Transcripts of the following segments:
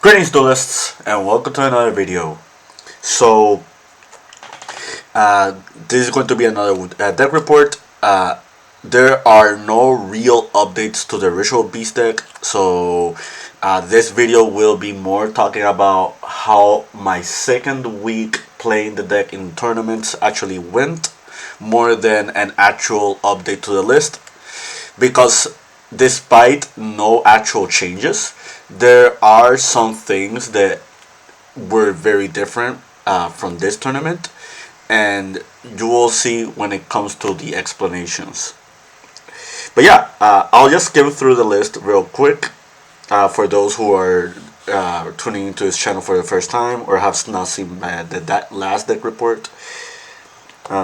Greetings duelists and welcome to another video. So this is going to be another deck report. There are no real updates to the Ritual Beast deck, so this video will be more talking about how my second week playing the deck in tournaments actually went, more than an actual update to the list, because despite no actual changes, there are some things that were very different from this tournament, and you will see when it comes to the explanations. But yeah, I'll just skim through the list real quick for those who are tuning into this channel for the first time or have not seen that last deck report.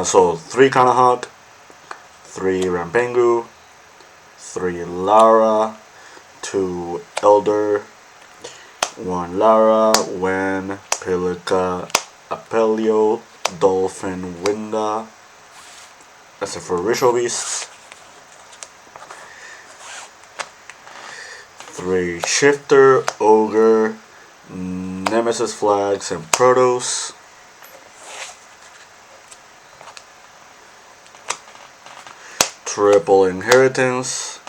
So 3 Kanahawk, 3 Rampengu, 3 Lara, 2 Elder, 1 Lara, Wen, Pelica, Apelio, Dolphin, Winda. That's it for Ritual Beasts. 3 Shifter, Ogre, Nemesis Flags, and Protos. Triple Inheritance,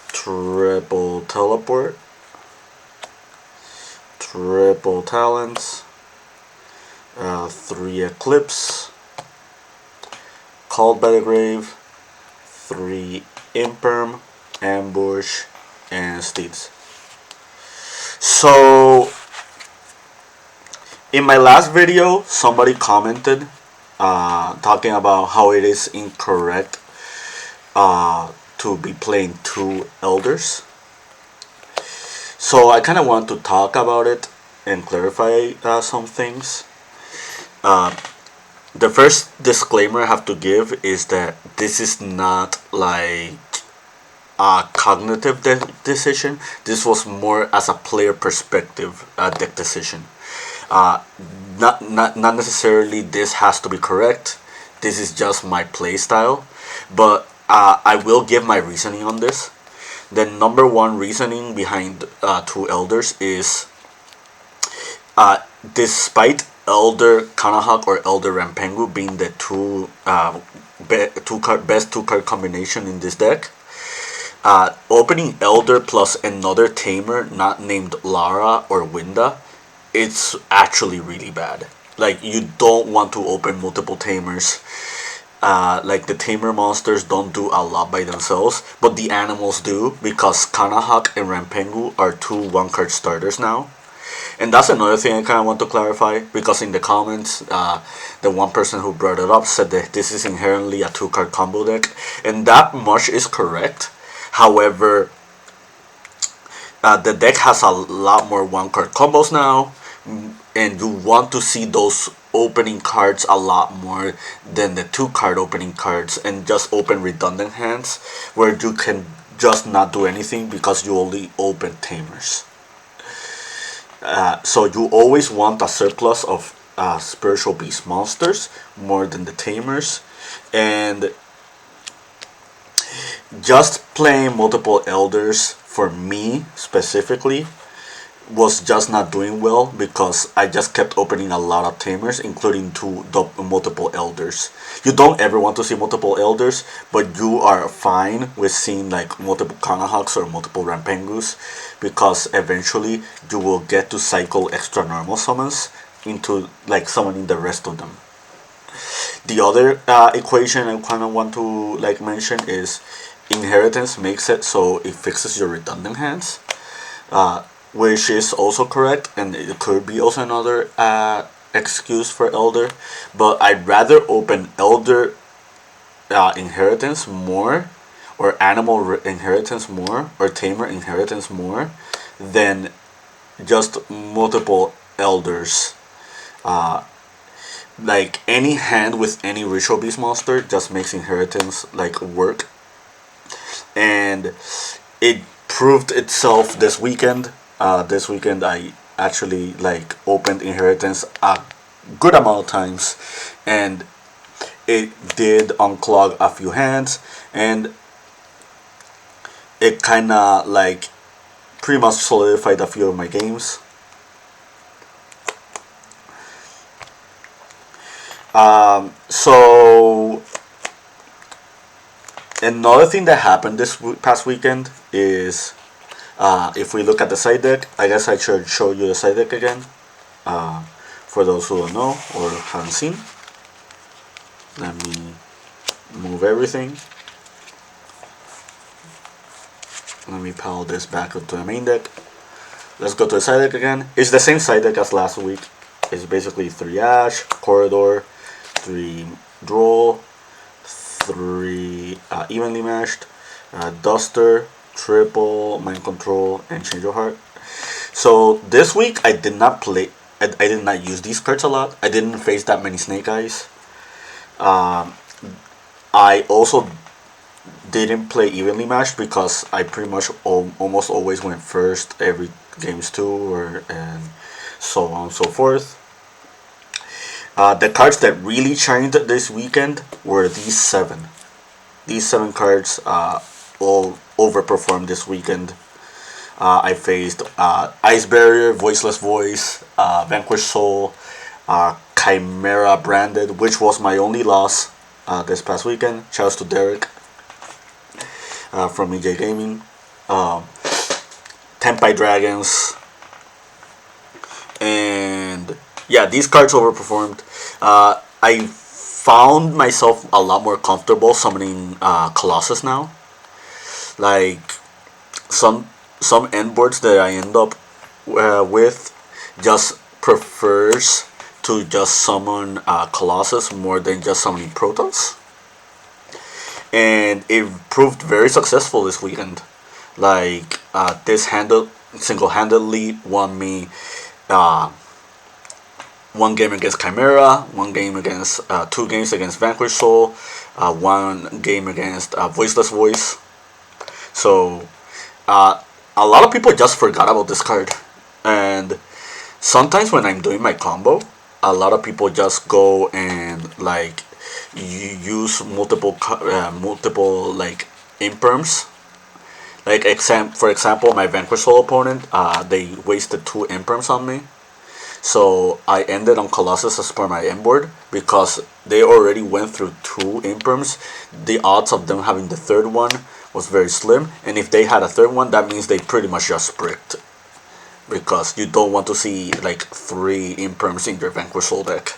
Triple Teleport, Triple Talents, 3 Eclipse, Called by the Grave, 3 Imperm, Ambush, and Steeds. So, in my last video, somebody commented talking about how it is incorrect to be playing 2 Elders. So I kind of want to talk about it and clarify some things. The first disclaimer I have to give is that this is not like a cognitive decision. This was more as a player perspective deck decision. Not necessarily this has to be correct. This is just my play style, but I will give my reasoning on this. The number one reasoning behind 2 Elders is despite Elder Kanahawk or Elder Rampengu being the best 2-card combination in this deck, opening Elder plus another Tamer not named Lara or Winda, it's actually really bad. Like, you don't want to open multiple Tamers. Like, the Tamer monsters don't do a lot by themselves, but the animals do, because Kanahawk and Rampengu are 2 1-card starters now. And that's another thing I kind of want to clarify, because in the comments, the one person who brought it up said that this is inherently a 2-card combo deck, and that much is correct. However, the deck has a lot more 1-card combos now, and you want to see those opening cards a lot more than the 2-card opening cards, and just open redundant hands where you can just not do anything because you only open Tamers. So you always want a surplus of Spiritual Beast monsters more than the Tamers, and just playing multiple Elders for me specifically was just not doing well, because I just kept opening a lot of Tamers, including multiple Elders. You don't ever want to see multiple Elders, but you are fine with seeing like multiple Kanahawks or multiple Rampengus, because eventually you will get to cycle extra normal summons into like summoning the rest of them. The other equation I kind of want to like mention is Inheritance makes it so it fixes your redundant hands, which is also correct, and it could be also another excuse for Elder, but I'd rather open Elder Inheritance more, or Animal Inheritance more, or Tamer Inheritance more, than just multiple Elders. Like, any hand with any Ritual Beast monster just makes Inheritance like work, and it proved itself this weekend. This weekend I actually like opened Inheritance a good amount of times, and it did unclog a few hands, and it kind of like pretty much solidified a few of my games. So another thing that happened this past weekend is, if we look at the side deck, I guess I should show you the side deck again, for those who don't know or haven't seen. Let me move everything. Let me pile this back up to the main deck. Let's go to the side deck again. It's the same side deck as last week. It's basically 3 Ash, Corridor, 3 Droll, 3 Evenly Matched, Duster, Triple, Mind Control, and Change of Heart. So this week I did not play. I did not use these cards a lot. I didn't face that many Snake Eyes. I also didn't play Evenly Matched because I pretty much almost always went first every games 2 and so on and so forth. The cards that really shined this weekend were these 7. These 7 cards all overperformed this weekend. I faced Ice Barrier, Voiceless Voice, Vanquish Soul, Chimera branded, which was my only loss this past weekend. Shouts to Derek from EJ Gaming. Tenpai Dragons. And yeah, these cards overperformed. I found myself a lot more comfortable summoning Colossus now. Like some end boards that I end up with just prefers to just summon Colossus more than just summoning Protoss. And it proved very successful this weekend. Like this single-handedly won me 1 game against Chimera, 1 game against 2 games against Vanquish Soul, 1 game against Voiceless Voice. So a lot of people just forgot about this card, and sometimes when I'm doing my combo, a lot of people just go and like use multiple like imperms. Like for example, my Vanquish Soul opponent, they wasted 2 imperms on me. So I ended on Colossus as per my end board because they already went through 2 imperms. The odds of them having the 3rd one was very slim, and if they had a 3rd one, that means they pretty much just bricked. Because you don't want to see like 3 imperms in your Vanquish Soul deck.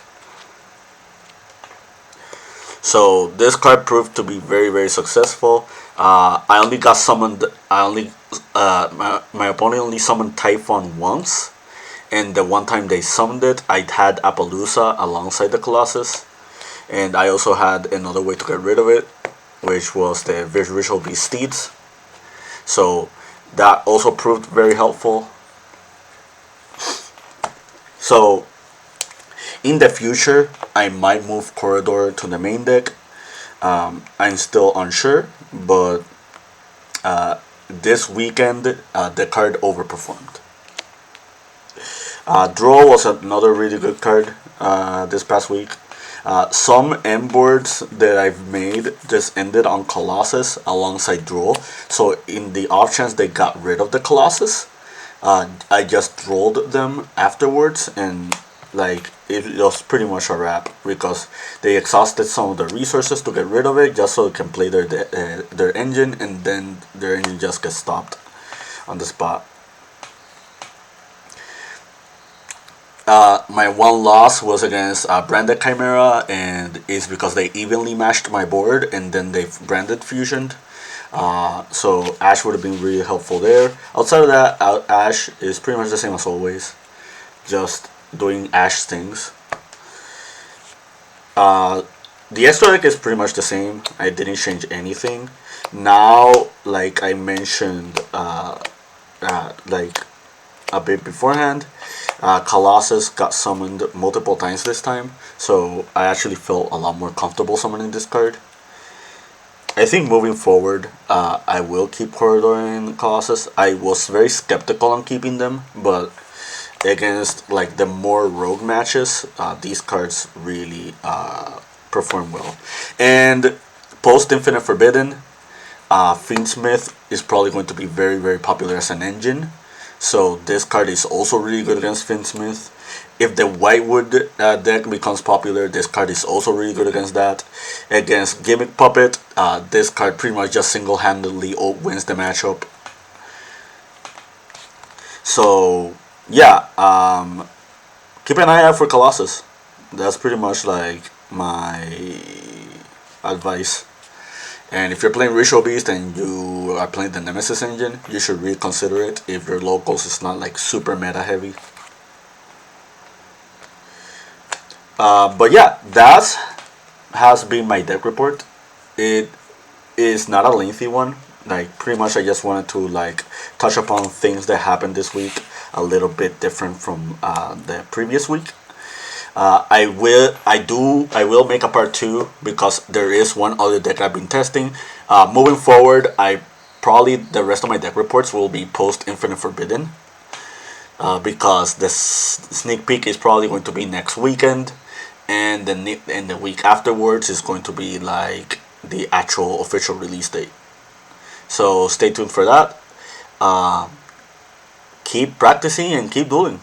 So this card proved to be very, very successful. I only got summoned. My opponent only summoned Typhon once, and the one time they summoned it, I had Appaloosa alongside the Colossus, and I also had another way to get rid of it, which was the Ritual Beast Steeds. So that also proved very helpful. So in the future, I might move Corridor to the main deck. I'm still unsure, but this weekend the card overperformed. Draw was another really good card this past week. Some M boards that I've made just ended on Colossus alongside Draw. So in the off chance they got rid of the Colossus, I just rolled them afterwards, and like it was pretty much a wrap because they exhausted some of the resources to get rid of it just so it can play their engine, and then their engine just gets stopped on the spot. My one loss was against branded Chimera, and it's because they evenly matched my board and then they branded fusioned. So Ash would have been really helpful there. Outside of that, Ash is pretty much the same as always, just doing Ash things. The extra deck is pretty much the same. I didn't change anything. Now, like I mentioned, like a bit beforehand, Colossus got summoned multiple times this time, so I actually felt a lot more comfortable summoning this card. I think moving forward, I will keep Corridor and Colossus. I was very skeptical on keeping them, but against like the more rogue matches, these cards really perform well. And post Infinite Forbidden, Fiendsmith is probably going to be very, very popular as an engine. So this card is also really good against Fiendsmith. If the Whitewood deck becomes popular, this card is also really good against that. Against Gimmick Puppet, this card pretty much just single-handedly wins the matchup. So yeah, keep an eye out for Colossus. That's pretty much like my advice. And if you're playing Ritual Beast and you are playing the Nemesis engine, you should reconsider it if your locals is not like super meta heavy. But yeah, that has been my deck report. It is not a lengthy one. Like pretty much I just wanted to like touch upon things that happened this week a little bit different from the previous week. I will make a part 2 because there is one other deck I've been testing. Moving forward, I probably the rest of my deck reports will be post Infinite Forbidden. Because the sneak peek is probably going to be next weekend, and the week afterwards is going to be like the actual official release date. So stay tuned for that. Keep practicing and keep dueling.